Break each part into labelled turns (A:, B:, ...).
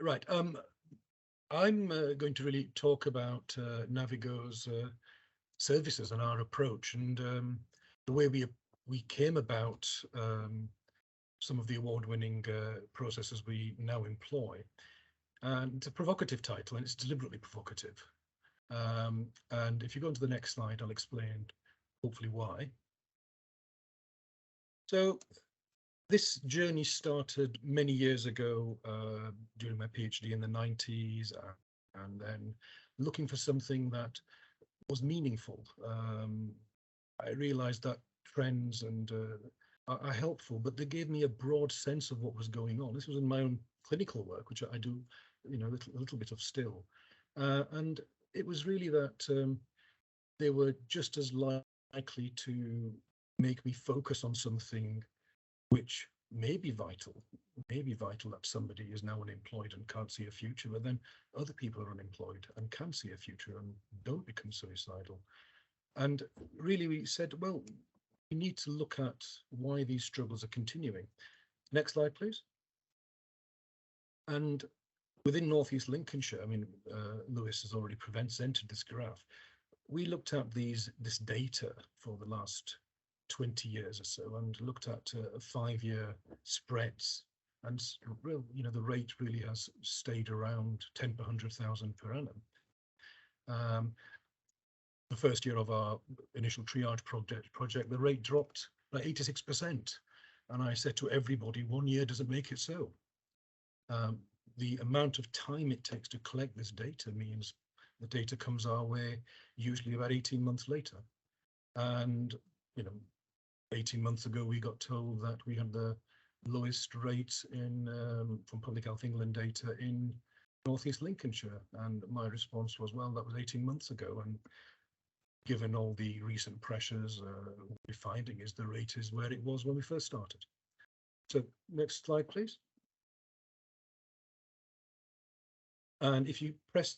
A: Right. I'm going to really talk about NAViGO's services and our approach, and the way we came about some of the award-winning processes we now employ. And it's a provocative title, and it's deliberately provocative. And if you go on to the next slide, I'll explain hopefully why. So this journey started many years ago during my PhD in the 90s, and then looking for something that was meaningful. I realized that trends and are helpful, but they gave me a broad sense of what was going on. This was in my own clinical work, which I do, a little bit of still. And it was really that they were just as likely to make me focus on something which may be vital that somebody is now unemployed and can't see a future, but then other people are unemployed and can see a future and don't become suicidal. And really we said, well, we need to look at why these struggles are continuing. Next slide, please. And within Northeast Lincolnshire, I mean, Lewis has already presented this graph. We looked at this data for the last 20 years or so and looked at 5-year spreads, and the rate really has stayed around 10 per 100,000 per annum. The first year of our initial triage project, the rate dropped by 86%. And I said to everybody, 1 year doesn't make it so. The amount of time it takes to collect this data means the data comes our way usually about 18 months later. And, 18 months ago, we got told that we had the lowest rates from Public Health England data in Northeast Lincolnshire. And my response was, well, that was 18 months ago. And given all the recent pressures, what we're finding is the rate is where it was when we first started. So next slide, please. And if you press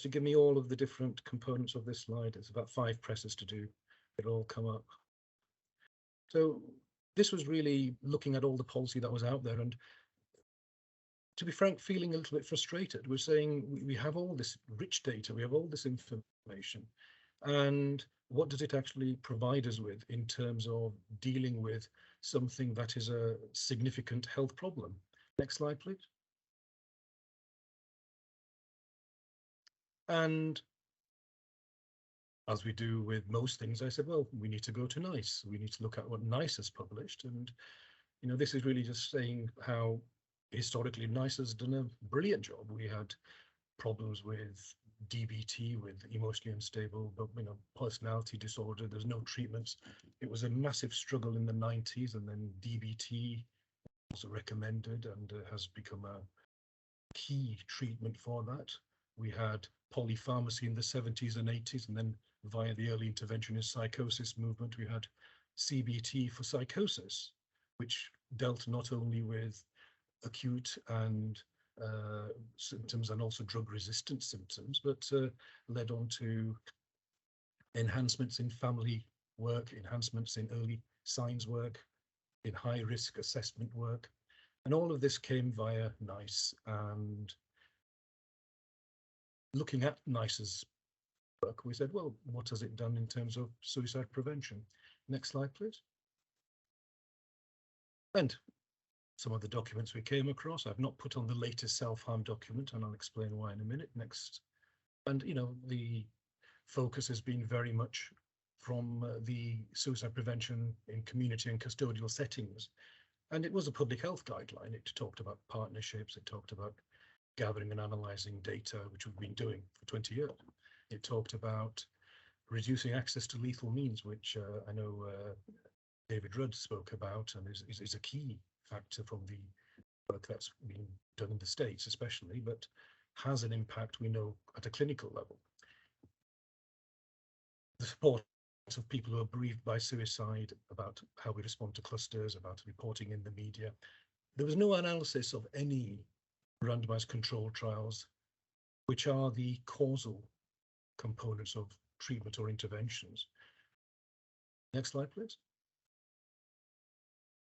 A: to give me all of the different components of this slide, it's about 5 presses to do. It'll all come up. So this was really looking at all the policy that was out there, and to be frank, feeling a little bit frustrated. We're saying we have all this rich data, we have all this information, and what does it actually provide us with in terms of dealing with something that is a significant health problem? Next slide, please. And as we do with most things, I said, well, we need to go to NICE. We need to look at what NICE has published. And, this is really just saying how historically NICE has done a brilliant job. We had problems with DBT, with emotionally unstable, but, personality disorder. There's no treatments. It was a massive struggle in the 90s, and then DBT was recommended and has become a key treatment for that. We had polypharmacy in the 70s and 80s, and then via the early interventionist psychosis movement, we had CBT for psychosis, which dealt not only with acute and symptoms and also drug-resistant symptoms, but led on to enhancements in family work, enhancements in early signs work, in high-risk assessment work. And all of this came via NICE. And looking at NICE's work, we said, well, what has it done in terms of suicide prevention? Next slide, please. And some of the documents we came across, I've not put on the latest self-harm document, and I'll explain why in a minute. Next. And, the focus has been very much from the suicide prevention in community and custodial settings. And it was a public health guideline. It talked about partnerships. It talked about gathering and analysing data, which we've been doing for 20 years. It talked about reducing access to lethal means, which I know David Rudd spoke about, and is a key factor from the work that's been done in the States especially, but has an impact, we know, at a clinical level. The support of people who are bereaved by suicide, about how we respond to clusters, about reporting in the media. There was no analysis of any randomized control trials, which are the causal components of treatment or interventions. Next slide, please.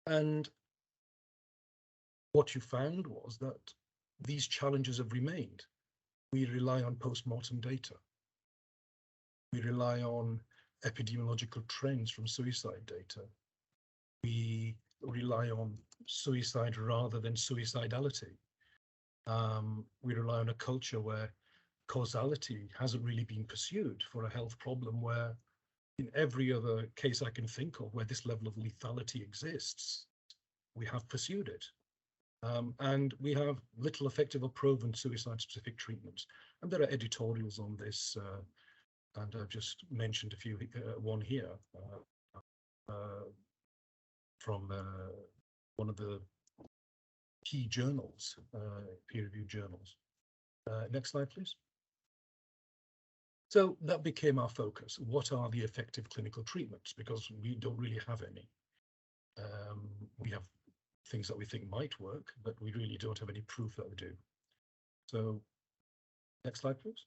A: And what you found was that these challenges have remained. We rely on post-mortem data. We rely on epidemiological trends from suicide data. We rely on suicide rather than suicidality. We rely on a culture where causality hasn't really been pursued for a health problem, where in every other case I can think of where this level of lethality exists, we have pursued it. And we have little effective or proven suicide-specific treatments. And there are editorials on this, and I've just mentioned a few, one here from one of the key journals, peer-reviewed journals. Next slide, please. So that became our focus. What are the effective clinical treatments? Because we don't really have any. We have things that we think might work, but we really don't have any proof that they do. So next slide, please.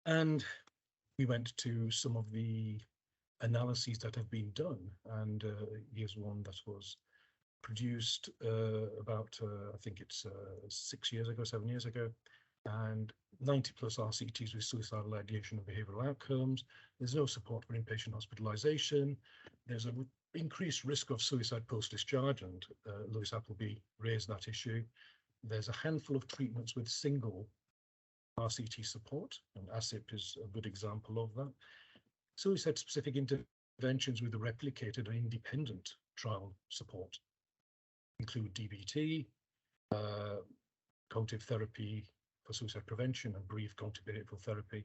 A: And we went to some of the analyses that have been done, and here's one that was produced about, I think it's 6 years ago, 7 years ago, and 90 plus RCTs with suicidal ideation and behavioral outcomes. There's no support for inpatient hospitalization. There's an increased risk of suicide post-discharge, and Lewis Appleby raised that issue. There's a handful of treatments with single RCT support, and ASIP is a good example of that. Suicide-specific interventions with a replicated and independent trial support include DBT, cognitive therapy for suicide prevention, and brief cognitive behavioral therapy,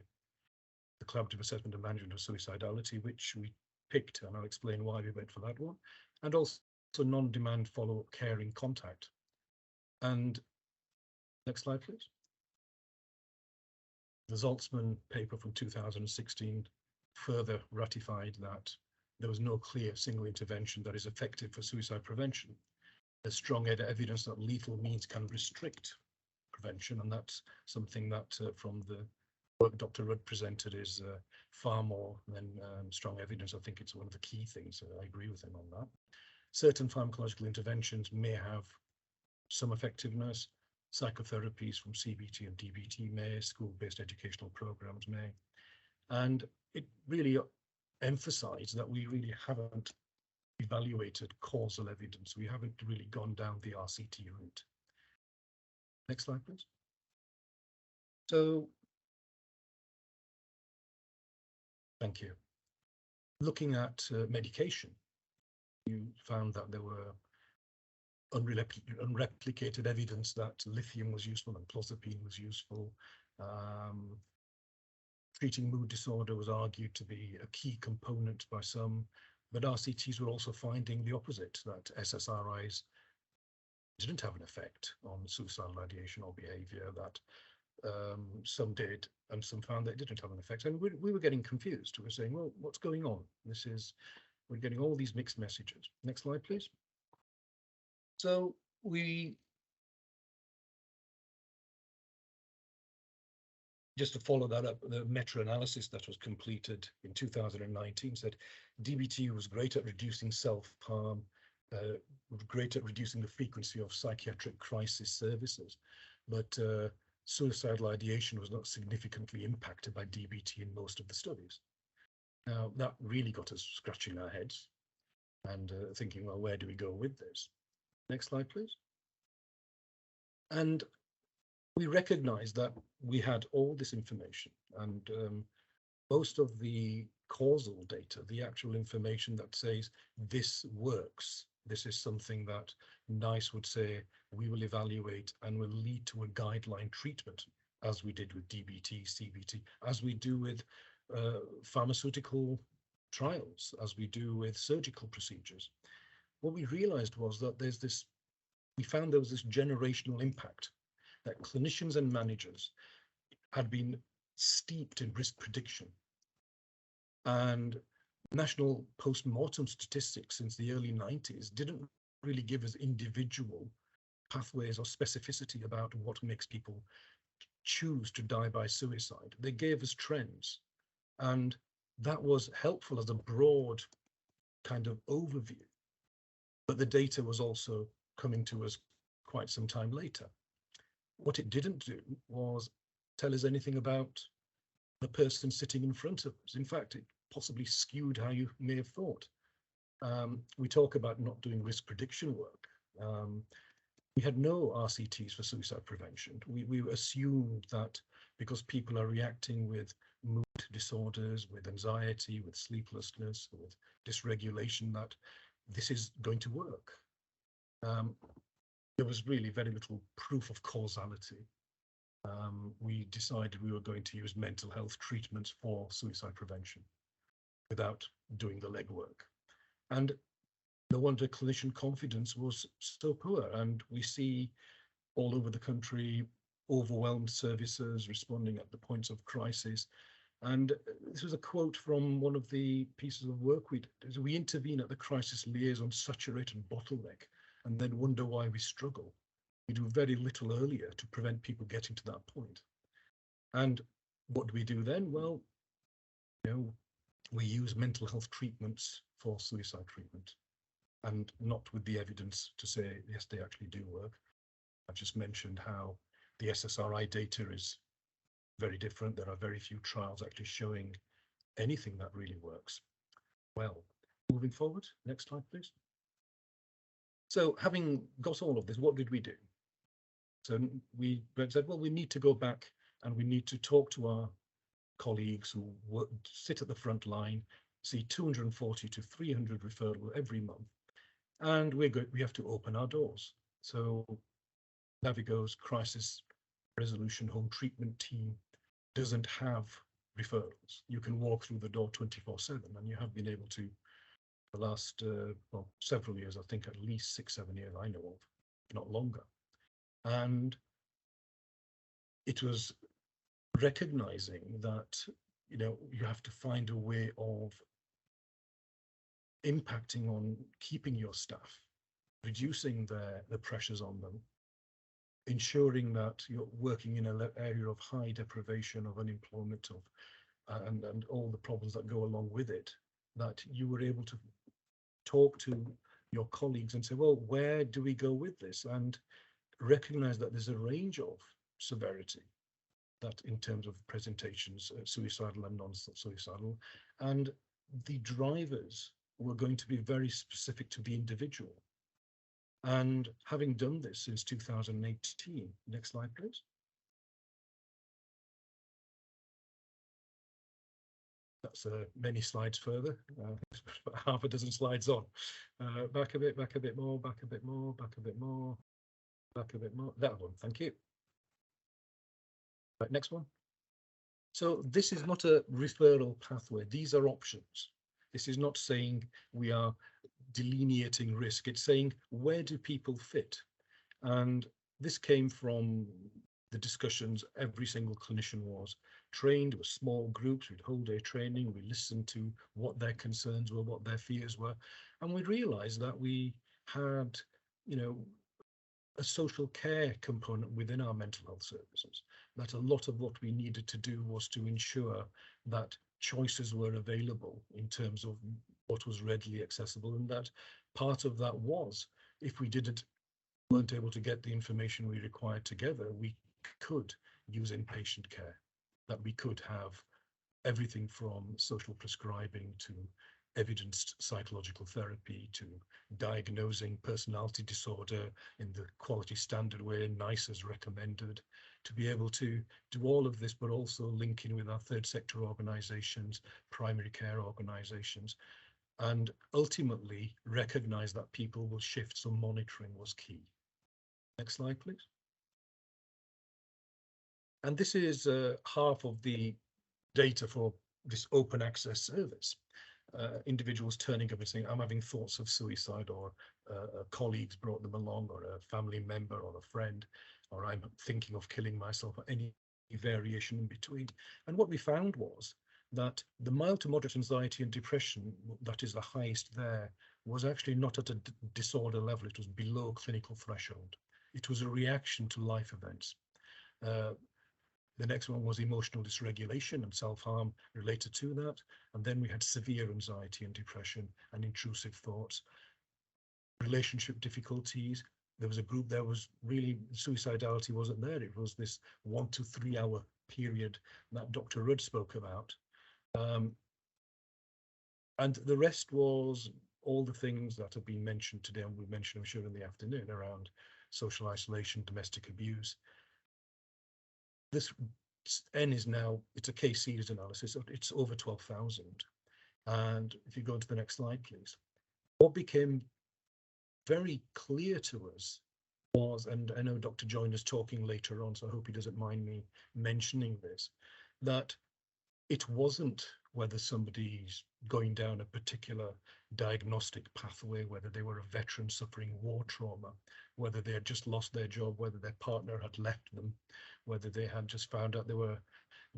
A: the collaborative assessment and management of suicidality, which we picked, and I'll explain why we went for that one, and also non-demand follow-up care in contact. And next slide, please. The Zaltzman paper from 2016 further ratified that there was no clear single intervention that is effective for suicide prevention. There's strong evidence that lethal means can restrict prevention, and that's something that from the work Dr. Rudd presented is far more than strong evidence. I think it's one of the key things. I agree with him on that. Certain pharmacological interventions may have some effectiveness. Psychotherapies from CBT and DBT may, school-based educational programs may. And it really emphasized that we really haven't evaluated causal evidence. We haven't really gone down the RCT route. Next slide, please. So, thank you. Looking at medication, you found that there were unreplicated evidence that lithium was useful and clozapine was useful. Treating mood disorder was argued to be a key component by some, but RCTs were also finding the opposite, that SSRIs didn't have an effect on suicidal ideation or behavior, that some did, and some found that it didn't have an effect. And we were getting confused. We were saying, well, what's going on? We're getting all these mixed messages. Next slide, please. So just to follow that up, the meta-analysis that was completed in 2019 said DBT was great at reducing self-harm, great at reducing the frequency of psychiatric crisis services, but suicidal ideation was not significantly impacted by DBT in most of the studies. Now, that really got us scratching our heads and thinking, well, where do we go with this? Next slide, please. And we recognized that we had all this information, and most of the causal data, the actual information that says this works, this is something that NICE would say we will evaluate and will lead to a guideline treatment, as we did with DBT, CBT, as we do with pharmaceutical trials, as we do with surgical procedures. What we realized was that we found there was this generational impact, that clinicians and managers had been steeped in risk prediction. And national post-mortem statistics since the early 90s didn't really give us individual pathways or specificity about what makes people choose to die by suicide. They gave us trends, and that was helpful as a broad kind of overview. But the data was also coming to us quite some time later. What it didn't do was tell us anything about the person sitting in front of us. In fact, it possibly skewed how you may have thought. We talk about not doing risk prediction work. We had no RCTs for suicide prevention. We assumed that because people are reacting with mood disorders, with anxiety, with sleeplessness, with dysregulation, that this is going to work. There was really very little proof of causality. We decided we were going to use mental health treatments for suicide prevention without doing the legwork. And no wonder clinician confidence was so poor. And we see all over the country overwhelmed services responding at the points of crisis. And this was a quote from one of the pieces of work we did. We intervene at the crisis liaison saturated bottleneck and then wonder why we struggle. We do very little earlier to prevent people getting to that point. And what do we do then? Well, we use mental health treatments for suicide treatment, and not with the evidence to say, yes, they actually do work. I've just mentioned how the SSRI data is very different. There are very few trials actually showing anything that really works. Well, moving forward, next slide, please. So having got all of this, what did we do? So we said, well, we need to go back and we need to talk to our colleagues who sit at the front line, see 240 to 300 referrals every month. And we have to open our doors. So NAViGO's crisis resolution home treatment team doesn't have referrals. You can walk through the door 24/7, and you have been able to the last several years, I think at least 6-7 years I know of, not longer. And it was recognizing that you have to find a way of impacting on keeping your staff, reducing the pressures on them, ensuring that you're working in an area of high deprivation, of unemployment, and all the problems that go along with it, that you were able to talk to your colleagues and say, well, where do we go with this? And recognize that there's a range of severity, that in terms of presentations, suicidal and non-suicidal, and the drivers were going to be very specific to the individual. And having done this since 2018, next slide, please. That's many slides further, about half a dozen slides on. Back a bit more, back a bit more, back a bit more, back a bit more. That one, thank you. Right, next one. So this is not a referral pathway. These are options. This is not saying we are delineating risk. It's saying, where do people fit? And this came from the discussions. Every single clinician was trained with small groups. We'd whole day training. We listened to what their concerns were, what their fears were. And we realized that we had, a social care component within our mental health services, that a lot of what we needed to do was to ensure that choices were available in terms of what was readily accessible, and that part of that was, if we weren't able to get the information we required together, we could use inpatient care, that we could have everything from social prescribing to evidenced psychological therapy to diagnosing personality disorder in the quality standard way, NICE as recommended, to be able to do all of this, but also link in with our third sector organizations, primary care organizations, and ultimately recognize that people will shift, so monitoring was key. Next slide, please. And this is half of the data for this open access service. Individuals turning up and saying, I'm having thoughts of suicide, or colleagues brought them along, or a family member or a friend, or I'm thinking of killing myself, or any variation in between. And what we found was that the mild to moderate anxiety and depression, that is the highest there, was actually not at a disorder level. It was below clinical threshold. It was a reaction to life events. The next one was emotional dysregulation and self-harm related to that. And then we had severe anxiety and depression and intrusive thoughts, relationship difficulties, there was a group, there was really, suicidality wasn't there. It was this 1 to 3 hour period that Dr. Rudd spoke about. Um, and the rest was all the things that have been mentioned today, and we mentioned, I'm sure, in the afternoon, around social isolation, domestic abuse. This N is now, it's a case series analysis, it's over 12,000. And if you go to the next slide, please. What became very clear to us was, and I know Dr. Joyner's talking later on, so I hope he doesn't mind me mentioning this, that it wasn't whether somebody's going down a particular diagnostic pathway, whether they were a veteran suffering war trauma, whether they had just lost their job, whether their partner had left them, whether they had just found out they were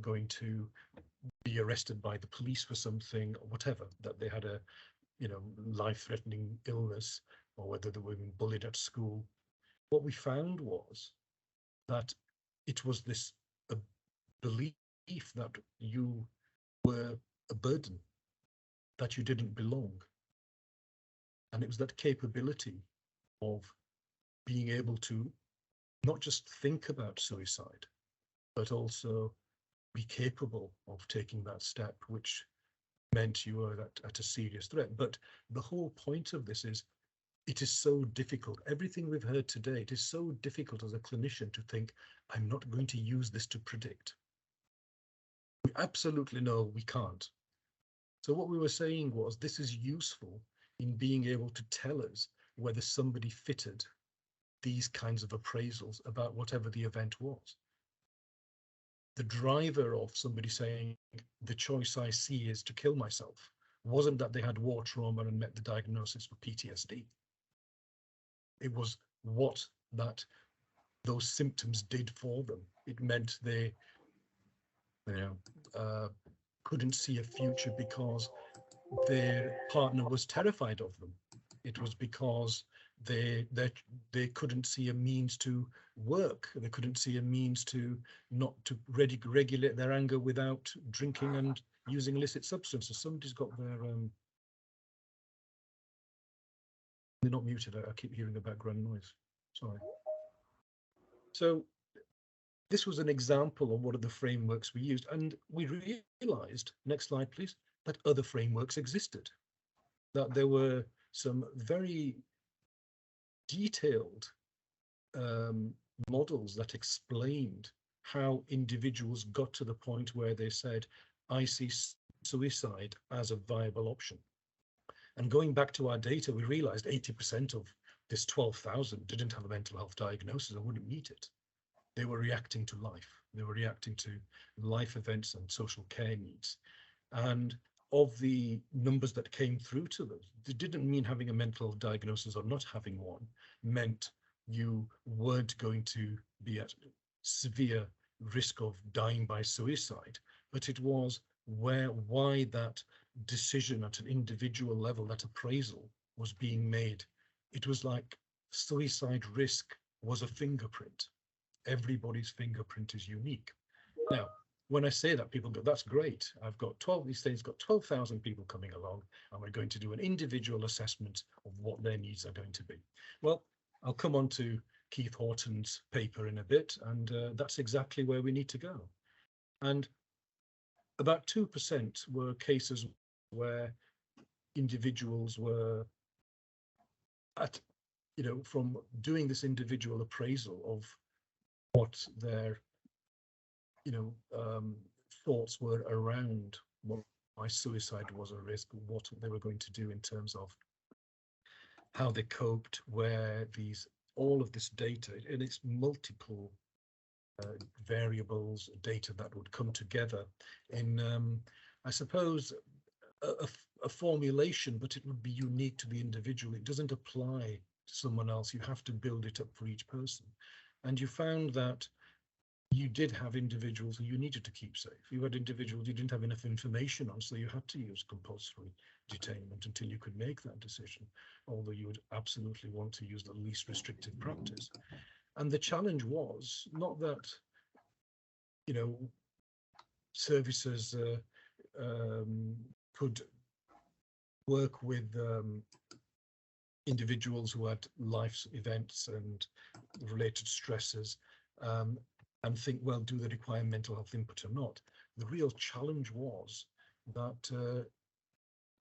A: going to be arrested by the police for something, or whatever, that they had a, life-threatening illness, or whether they were being bullied at school. What we found was that it was this belief that you were a burden, that you didn't belong. And it was that capability of being able to not just think about suicide, but also be capable of taking that step, which meant you were at a serious threat. But the whole point of this is, it is so difficult. Everything we've heard today, it is so difficult as a clinician to think, I'm not going to use this to predict. We absolutely know we can't. So what we were saying was, this is useful in being able to tell us whether somebody fitted these kinds of appraisals about whatever the event was. The driver of somebody saying, the choice I see is to kill myself, wasn't that they had war trauma and met the diagnosis for PTSD. It was what those symptoms did for them. It meant they couldn't see a future because their partner was terrified of them. It was because they couldn't see a means to work. They couldn't see a means to not to regulate their anger without drinking and using illicit substances. Somebody's got their they're not muted. I keep hearing the background noise. Sorry. So this was an example of one of the frameworks we used, and we realized, next slide please, that other frameworks existed, that there were some very detailed models that explained how individuals got to the point where they said, I see suicide as a viable option. And going back to our data, we realized 80% of this 12,000 didn't have a mental health diagnosis and wouldn't meet it. They were reacting to life. They were reacting to life events and social care needs. And of the numbers that came through to them, it didn't mean having a mental health diagnosis or not having one meant you weren't going to be at severe risk of dying by suicide, but it was why that decision at an individual level, that appraisal was being made. It was like suicide risk was a fingerprint. Everybody's fingerprint is unique. Now, when I say that, people go, that's great. I've got 12, these things got 12,000 people coming along, and we're going to do an individual assessment of what their needs are going to be. Well, I'll come on to Keith Horton's paper in a bit, and that's exactly where we need to go. And about 2% were cases where individuals were at, from doing this individual appraisal of what their thoughts were around why suicide was a risk, what they were going to do in terms of how they coped, where all of this data, and it's multiple variables, data that would come together in, I suppose, a formulation, but it would be unique to the individual. It doesn't apply to someone else. You have to build it up for each person. And you found that you did have individuals who you needed to keep safe. You had individuals you didn't have enough information on, so you had to use compulsory detainment until you could make that decision, although you would absolutely want to use the least restrictive practice. And the challenge was not that, services could work with individuals who had life events and related stresses, um, and think, well, do they require mental health input or not? The real challenge was that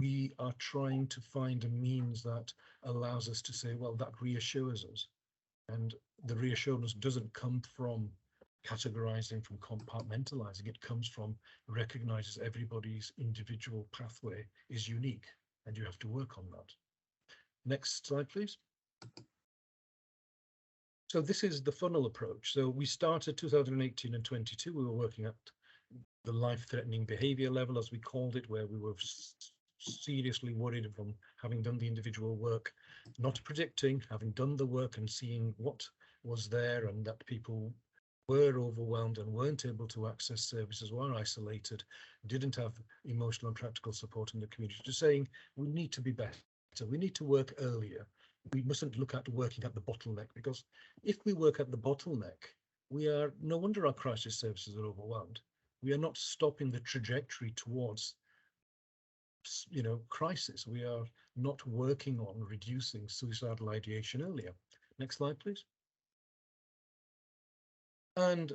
A: we are trying to find a means that allows us to say, well, that reassures us. And the reassurance doesn't come from categorizing, from compartmentalizing. It comes from recognizes everybody's individual pathway is unique, and you have to work on that. Next slide, please. So this is the funnel approach. So we started 2018 and 22. We were working at the life-threatening behavior level, as we called it, where we were seriously worried from having done the individual work, not predicting, having done the work and seeing what was there, and that people were overwhelmed and weren't able to access services, were isolated, didn't have emotional and practical support in the community, to saying we need to be better, we need to work earlier. We mustn't look at working at the bottleneck, because if we work at the bottleneck, we are, no wonder our crisis services are overwhelmed. We are not stopping the trajectory towards, crisis. We are not working on reducing suicidal ideation earlier. Next slide, please. And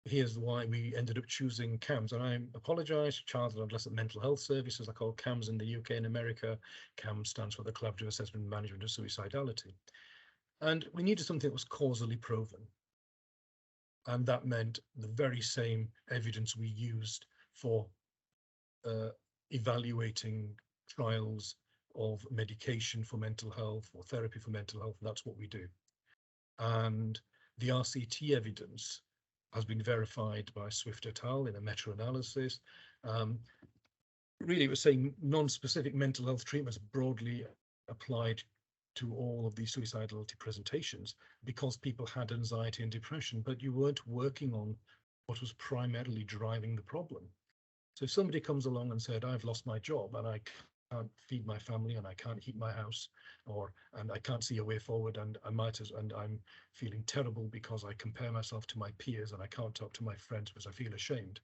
A: here's why we ended up choosing CAMS. And I apologize, Child and Adolescent Mental Health Services are called CAMS in the UK and America. CAMS stands for the Collaborative Assessment and Management of Suicidality. And we needed something that was causally proven. And that meant the very same evidence we used for evaluating trials of medication for mental health or therapy for mental health. That's what we do. And the RCT evidence has been verified by Swift et al. In a meta-analysis. Really, it was saying non-specific mental health treatments broadly applied to all of these suicidality presentations because people had anxiety and depression, but you weren't working on what was primarily driving the problem. So if somebody comes along and said, I've lost my job and I can't feed my family and I can't heat my house, and I can't see a way forward, and I'm feeling terrible because I compare myself to my peers and I can't talk to my friends because I feel ashamed,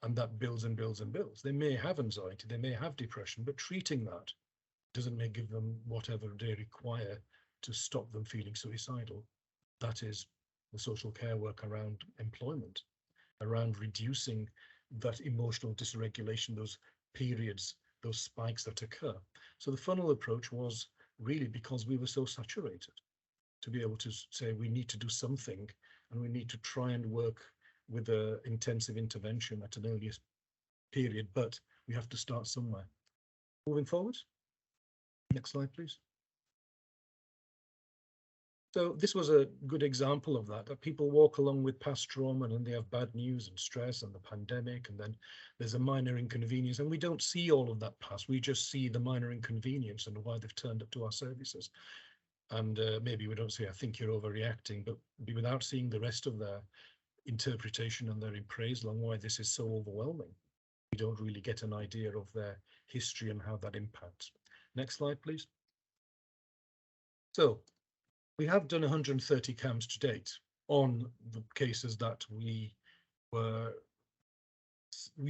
A: and that builds and builds and builds. They may have anxiety, they may have depression, but treating that doesn't give them whatever they require to stop them feeling suicidal. That is the social care work around employment, around reducing that emotional dysregulation, those periods, those spikes that occur. So the funnel approach was really because we were so saturated to be able to say we need to do something, and we need to try and work with an intensive intervention at an earliest period, but we have to start somewhere. Moving forward. Next slide, please. So this was a good example of that people walk along with past trauma and then they have bad news and stress and the pandemic, and then there's a minor inconvenience, and we don't see all of that past. We just see the minor inconvenience and why they've turned up to our services. And maybe we don't say, I think you're overreacting, but without seeing the rest of their interpretation and their appraisal on why this is so overwhelming, we don't really get an idea of their history and how that impacts. Next slide, please. So we have done 130 CAMs to date on the cases that we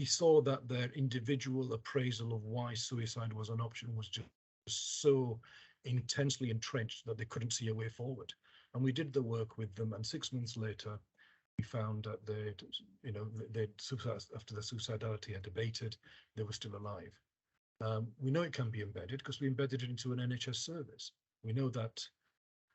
A: saw that their individual appraisal of why suicide was an option was just so intensely entrenched that they couldn't see a way forward. And we did the work with them, and 6 months later, we found that after the suicidality had abated, they were still alive. We know it can be embedded because we embedded it into an NHS service. We know that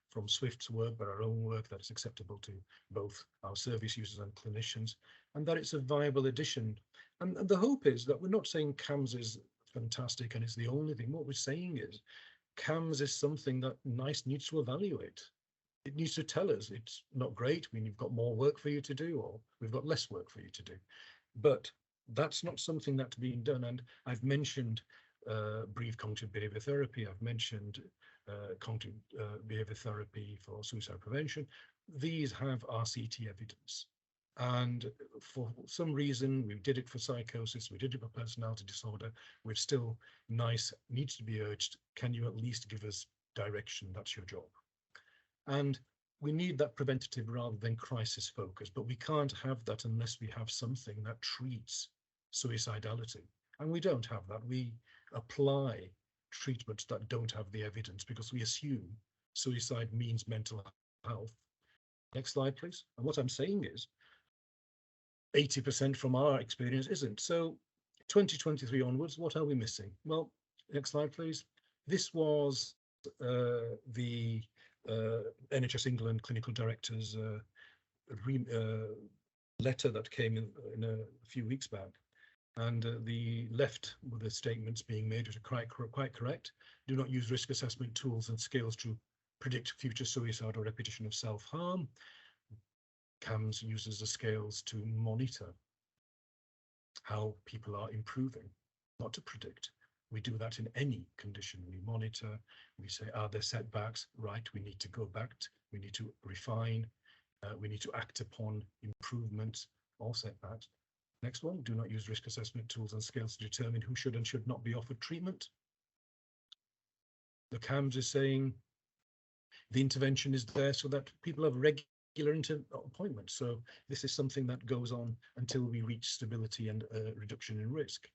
A: from Swift's work, but our own work, that it's acceptable to both our service users and clinicians, and that it's a viable addition. And the hope is that we're not saying CAMS is fantastic and it's the only thing. What we're saying is CAMS is something that NICE needs to evaluate. It needs to tell us it's not great, we've got more work for you to do, or we've got less work for you to do. But that's not something that's being done. And I've mentioned brief cognitive behavior therapy. I've mentioned cognitive behavior therapy for suicide prevention. These have RCT evidence. And for some reason, we did it for psychosis, we did it for personality disorder. We're still, NICE needs to be urged, can you at least give us direction? That's your job. And we need that preventative rather than crisis focus, but we can't have that unless we have something that treats suicidality. And we don't have that. We apply treatments that don't have the evidence, because we assume suicide means mental health. Next slide, please. And what I'm saying is 80% from our experience isn't. So 2023 onwards, what are we missing? Well, next slide, please. This was the NHS England clinical director's letter that came in a few weeks back. And the left, with the statements being made, which are quite correct. Do not use risk assessment tools and scales to predict future suicide or repetition of self-harm. CAMS uses the scales to monitor how people are improving, not to predict. We do that in any condition. We monitor, we say, are there setbacks? Right, we need to go back, we need to refine, we need to act upon improvements or setbacks. Next one, do not use risk assessment tools and scales to determine who should and should not be offered treatment. The CAMS is saying the intervention is there so that people have regular appointments. So this is something that goes on until we reach stability and reduction in risk.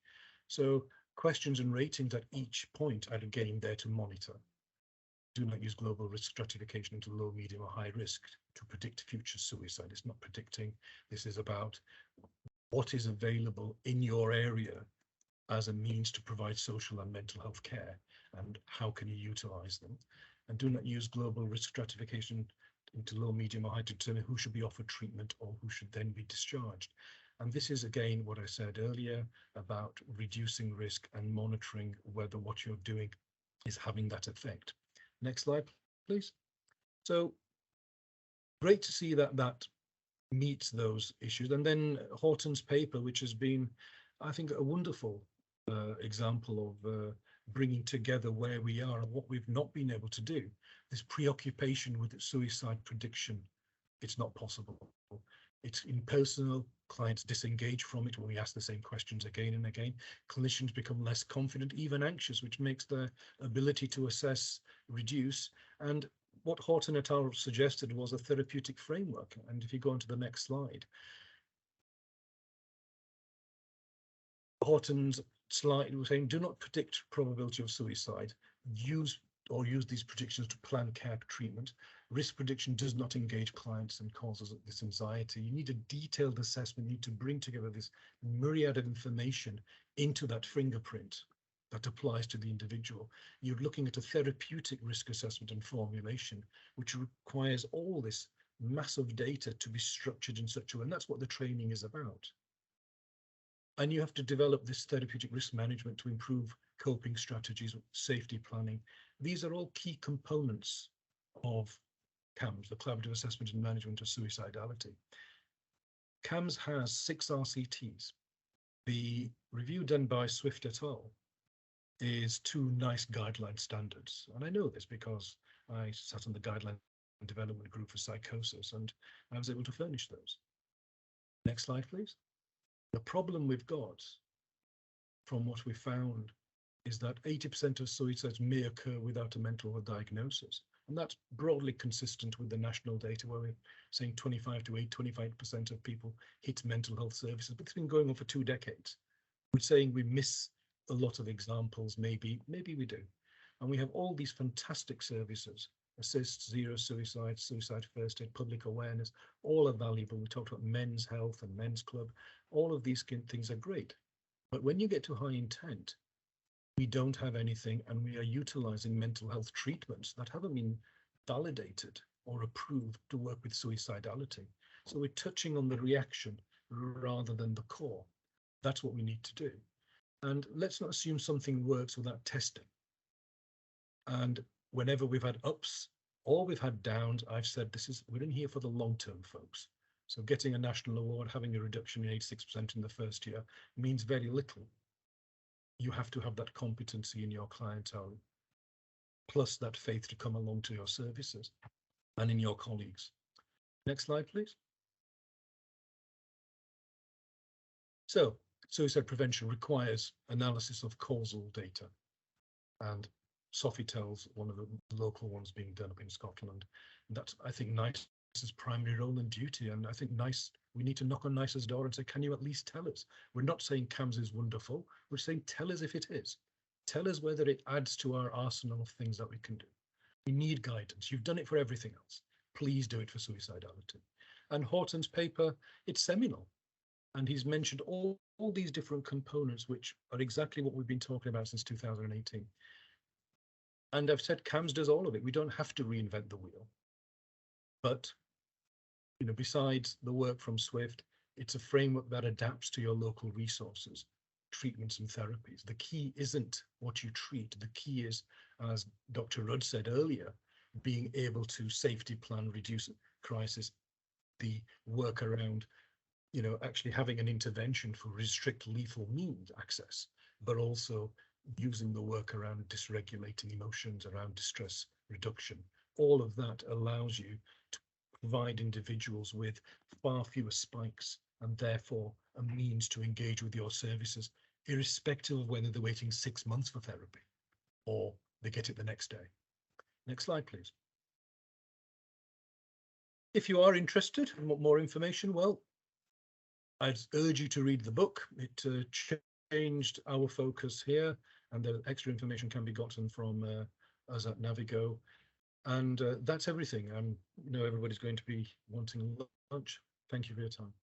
A: So questions and ratings at each point are again there to monitor. Do not use global risk stratification into low, medium or high risk to predict future suicide. It's not predicting. This is about what is available in your area as a means to provide social and mental health care, and how can you utilize them. And do not use global risk stratification into low, medium or high to determine who should be offered treatment or who should then be discharged. And this is again what I said earlier about reducing risk and monitoring whether what you're doing is having that effect. Next slide, please. So great to see that that meets those issues. And then Horton's paper, which has been, I think, a wonderful example of bringing together where we are and what we've not been able to do. This preoccupation with suicide prediction, it's not possible. It's impersonal, clients disengage from it when we ask the same questions again and again. Clinicians become less confident, even anxious, which makes their ability to assess reduce. And what Horton et al. Suggested was a therapeutic framework. And if you go on to the next slide, Horton's slide was saying, do not predict probability of suicide. Use these predictions to plan care treatment. Risk prediction does not engage clients and causes this anxiety. You need a detailed assessment. You need to bring together this myriad of information into that fingerprint that applies to the individual. You're looking at a therapeutic risk assessment and formulation, which requires all this massive data to be structured in such a way, and that's what the training is about. And you have to develop this therapeutic risk management to improve coping strategies, safety planning. These are all key components of CAMS, the Collaborative Assessment and Management of Suicidality. CAMS has 6 RCTs. The review done by Swift et al. Is 2 NICE guideline standards. And I know this because I sat on the guideline development group for psychosis, and I was able to furnish those. Next slide, please. The problem we've got from what we found is that 80% of suicides may occur without a mental health diagnosis. And that's broadly consistent with the national data, where we're saying 25% of people hit mental health services, but it's been going on for 2 decades. We're saying we miss a lot of examples, maybe we do. And we have all these fantastic services, Assist, Zero Suicide, Suicide First Aid, public awareness, all are valuable. We talked about men's health and men's club. All of these things are great. But when you get to high intent, we don't have anything, and we are utilizing mental health treatments that haven't been validated or approved to work with suicidality. So we're touching on the reaction rather than the core. That's what we need to do. And let's not assume something works without testing. And whenever we've had ups or we've had downs, I've said we're in here for the long term, folks. So getting a national award, having a reduction in 86% in the first year means very little. You have to have that competency in your clientele, plus that faith to come along to your services and in your colleagues. Next slide, please. So suicide prevention requires analysis of causal data, and Sofitel's one of the local ones being done up in Scotland. And that's, I think, NICE's primary role and duty. And I think NICE, we need to knock on NICE's door and say, can you at least tell us? We're not saying CAMS is wonderful. We're saying, tell us if it is. Tell us whether it adds to our arsenal of things that we can do. We need guidance. You've done it for everything else. Please do it for suicidality. And Horton's paper, it's seminal. And he's mentioned all these different components, which are exactly what we've been talking about since 2018. And I've said CAMS does all of it. We don't have to reinvent the wheel. But, you know, besides the work from Swift, it's a framework that adapts to your local resources, treatments and therapies. The key isn't what you treat. The key is, as Dr. Rudd said earlier, being able to safety plan, reduce crisis, the work around, you know, actually having an intervention for restrict lethal means access, but also using the work around dysregulating emotions, around distress reduction. All of that allows you to provide individuals with far fewer spikes and therefore a means to engage with your services, irrespective of whether they're waiting 6 months for therapy or they get it the next day. Next slide, please. If you are interested in more information, well, I'd urge you to read the book. It changed our focus here, and the extra information can be gotten from us at NAViGO. And that's everything. You know, everybody's going to be wanting lunch. Thank you for your time.